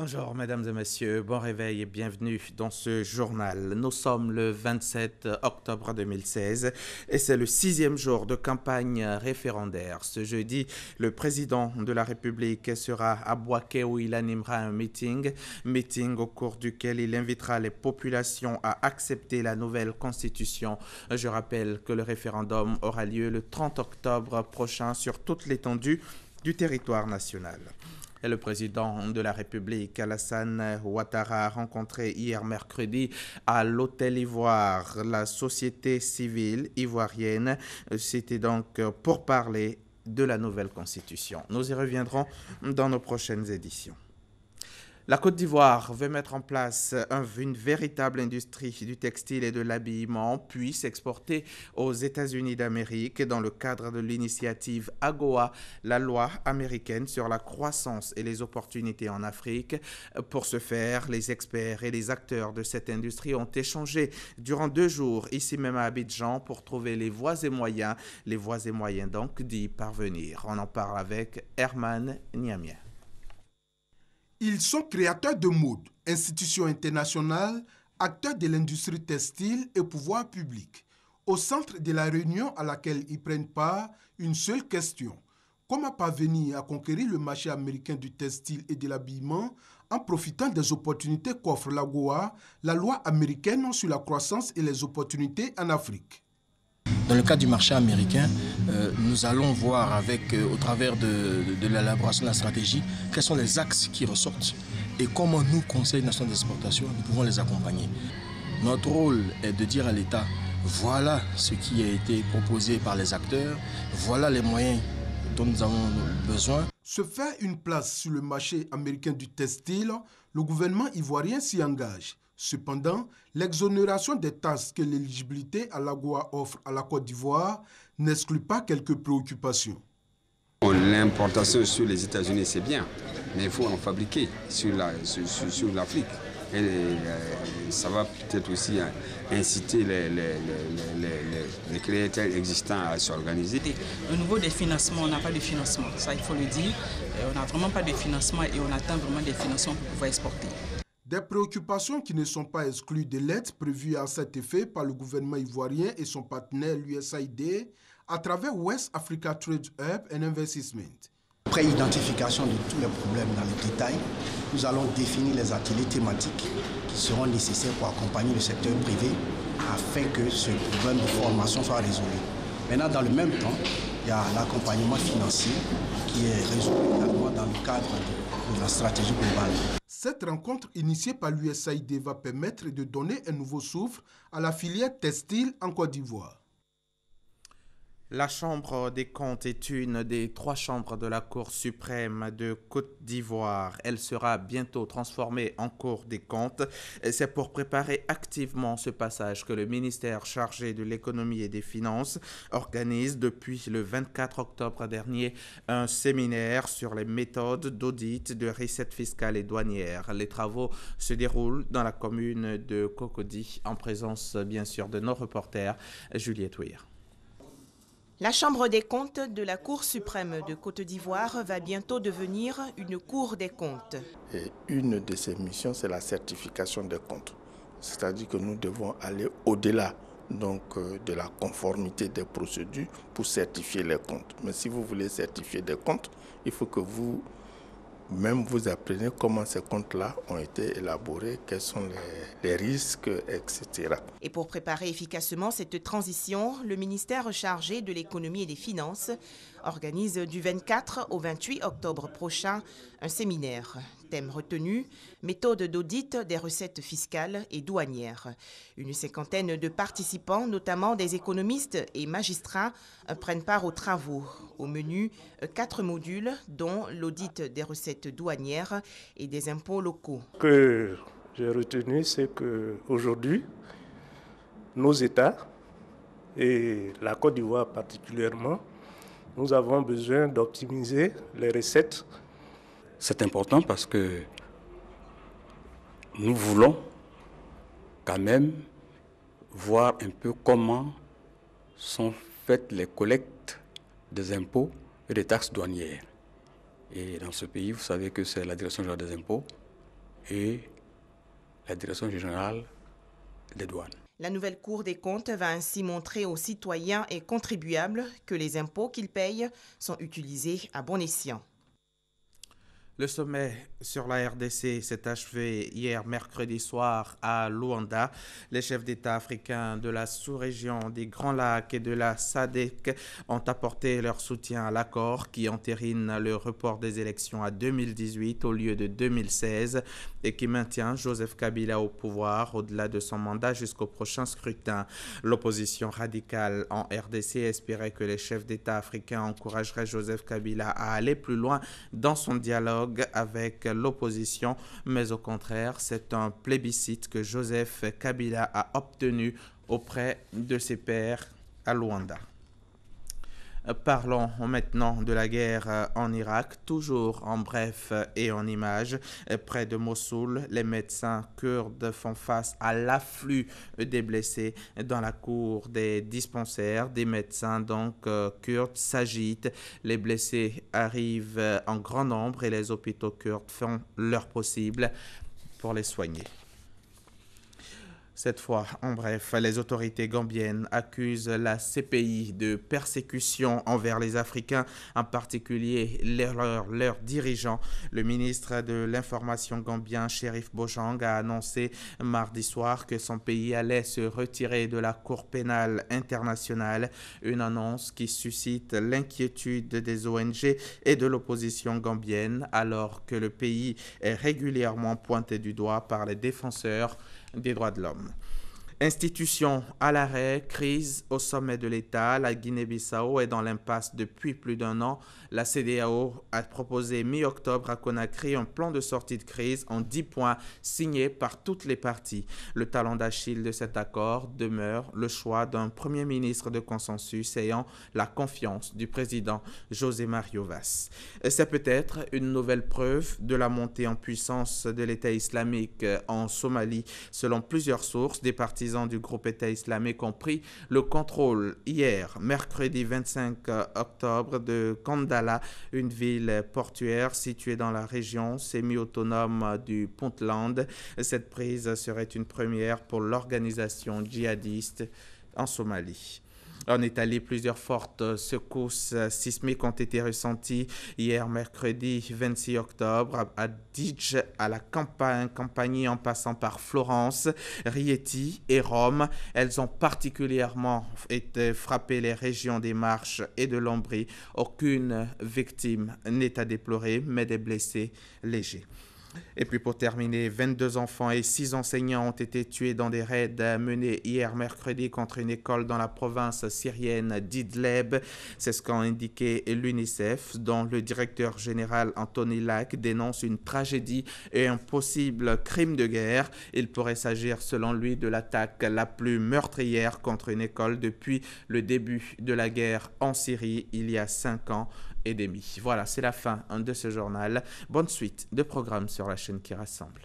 Bonjour mesdames et messieurs, bon réveil et bienvenue dans ce journal. Nous sommes le 27 octobre 2016 et c'est le 6e jour de campagne référendaire. Ce jeudi, le président de la République sera à Bouaké où il animera un meeting au cours duquel il invitera les populations à accepter la nouvelle constitution. Je rappelle que le référendum aura lieu le 30 octobre prochain sur toute l'étendue du territoire national. Et le président de la République, Alassane Ouattara, a rencontré hier mercredi à l'Hôtel Ivoire la société civile ivoirienne. C'était donc pour parler de la nouvelle constitution. Nous y reviendrons dans nos prochaines éditions. La Côte d'Ivoire veut mettre en place une véritable industrie du textile et de l'habillement, puis s'exporter aux États-Unis d'Amérique dans le cadre de l'initiative AGOA, la loi américaine sur la croissance et les opportunités en Afrique. Pour ce faire, les experts et les acteurs de cette industrie ont échangé durant 2 jours ici même à Abidjan pour trouver les voies et moyens donc d'y parvenir. On en parle avec Herman Niamien. Ils sont créateurs de mode, institutions internationales, acteurs de l'industrie textile et pouvoirs publics. Au centre de la réunion à laquelle ils prennent part, une seule question. Comment parvenir à conquérir le marché américain du textile et de l'habillement en profitant des opportunités qu'offre l'AGOA, la loi américaine sur la croissance et les opportunités en Afrique? Dans le cas du marché américain, nous allons voir au travers de l'élaboration de la stratégie, quels sont les axes qui ressortent et comment nous, Conseil national d'exportation, nous pouvons les accompagner. Notre rôle est de dire à l'État, voilà ce qui a été proposé par les acteurs, voilà les moyens dont nous avons besoin. Se faire une place sur le marché américain du textile, le gouvernement ivoirien s'y engage. Cependant, l'exonération des taxes que l'éligibilité à l'AGOA offre à la Côte d'Ivoire n'exclut pas quelques préoccupations. L'importation sur les États-Unis, c'est bien, mais il faut en fabriquer sur l'Afrique. Et ça va peut-être aussi inciter les créateurs existants à s'organiser. Au niveau des financements, on n'a pas de financement, ça il faut le dire. On n'a vraiment pas de financement et on attend vraiment des financements pour pouvoir exporter. Des préoccupations qui ne sont pas exclues de l'aide prévue à cet effet par le gouvernement ivoirien et son partenaire l'USAID à travers West Africa Trade Hub and Investment. Après identification de tous les problèmes dans le détail, nous allons définir les ateliers thématiques qui seront nécessaires pour accompagner le secteur privé afin que ce problème de formation soit résolu. Maintenant, dans le même temps, il y a l'accompagnement financier qui est résolu également dans le cadre de la stratégie globale. Cette rencontre initiée par l'USAID va permettre de donner un nouveau souffle à la filière textile en Côte d'Ivoire. La Chambre des comptes est une des 3 chambres de la Cour suprême de Côte d'Ivoire. Elle sera bientôt transformée en Cour des comptes. C'est pour préparer activement ce passage que le ministère chargé de l'économie et des finances organise depuis le 24 octobre dernier un séminaire sur les méthodes d'audit de recettes fiscales et douanières. Les travaux se déroulent dans la commune de Cocody en présence bien sûr de nos reporters Juliette Ouir. La Chambre des comptes de la Cour suprême de Côte d'Ivoire va bientôt devenir une Cour des comptes. Et une de ses missions, c'est la certification des comptes. C'est-à-dire que nous devons aller au-delà de la conformité des procédures pour certifier les comptes. Mais si vous voulez certifier des comptes, il faut que vous apprenez comment ces comptes-là ont été élaborés, quels sont les risques, etc. Et pour préparer efficacement cette transition, le ministère chargé de l'économie et des finances organise du 24 au 28 octobre prochain un séminaire. Thème retenu, méthode d'audit des recettes fiscales et douanières. Une 50aine de participants, notamment des économistes et magistrats, prennent part aux travaux. Au menu, 4 modules, dont l'audit des recettes douanières et des impôts locaux. Ce que j'ai retenu, c'est qu'aujourd'hui, nos États, et la Côte d'Ivoire particulièrement, nous avons besoin d'optimiser les recettes. C'est important parce que nous voulons quand même voir un peu comment sont faites les collectes des impôts et des taxes douanières. Et dans ce pays, vous savez que c'est la Direction générale des impôts et la Direction générale des douanes. La nouvelle Cour des comptes va ainsi montrer aux citoyens et contribuables que les impôts qu'ils payent sont utilisés à bon escient. Le sommet sur la RDC s'est achevé hier mercredi soir à Luanda. Les chefs d'État africains de la sous-région des Grands Lacs et de la SADC ont apporté leur soutien à l'accord qui entérine le report des élections à 2018 au lieu de 2016 et qui maintient Joseph Kabila au pouvoir au-delà de son mandat jusqu'au prochain scrutin. L'opposition radicale en RDC espérait que les chefs d'État africains encourageraient Joseph Kabila à aller plus loin dans son dialogue avec l'opposition, mais au contraire, c'est un plébiscite que Joseph Kabila a obtenu auprès de ses pairs à Luanda. Parlons maintenant de la guerre en Irak, toujours en bref et en images. Près de Mossoul, les médecins kurdes font face à l'afflux des blessés dans la cour des dispensaires. Des médecins donc kurdes s'agitent. Les blessés arrivent en grand nombre et les hôpitaux kurdes font leur possible pour les soigner. Cette fois, en bref, les autorités gambiennes accusent la CPI de persécution envers les Africains, en particulier leurs dirigeants. Le ministre de l'Information gambien, Sheriff Bojang, a annoncé mardi soir que son pays allait se retirer de la Cour pénale internationale, une annonce qui suscite l'inquiétude des ONG et de l'opposition gambienne, alors que le pays est régulièrement pointé du doigt par les défenseurs des droits de l'homme. Institution à l'arrêt, crise au sommet de l'État, la Guinée-Bissau est dans l'impasse depuis plus d'un an. La CEDEAO a proposé mi-octobre à Conakry un plan de sortie de crise en 10 points signé par toutes les parties. Le talon d'Achille de cet accord demeure le choix d'un premier ministre de consensus ayant la confiance du président José Mario Vaz. C'est peut-être une nouvelle preuve de la montée en puissance de l'État islamique en Somalie. Selon plusieurs sources, des partisans du groupe État islamique ont pris le contrôle hier, mercredi 25 octobre, de Kandala, une ville portuaire située dans la région semi-autonome du Puntland. Cette prise serait une première pour l'organisation djihadiste en Somalie. En Italie, plusieurs fortes secousses sismiques ont été ressenties hier mercredi 26 octobre à Dige, à la Campanie en passant par Florence, Rieti et Rome. Elles ont particulièrement été frappées les régions des Marches et de l'Ombrie. Aucune victime n'est à déplorer, mais des blessés légers. Et puis pour terminer, 22 enfants et 6 enseignants ont été tués dans des raids menés hier mercredi contre une école dans la province syrienne d'Idleb. C'est ce qu'a indiqué l'UNICEF, dont le directeur général Anthony Lack dénonce une tragédie et un possible crime de guerre. Il pourrait s'agir selon lui de l'attaque la plus meurtrière contre une école depuis le début de la guerre en Syrie il y a 5 ans et demi. Voilà, c'est la fin de ce journal. Bonne suite de programmes sur la chaîne qui rassemble.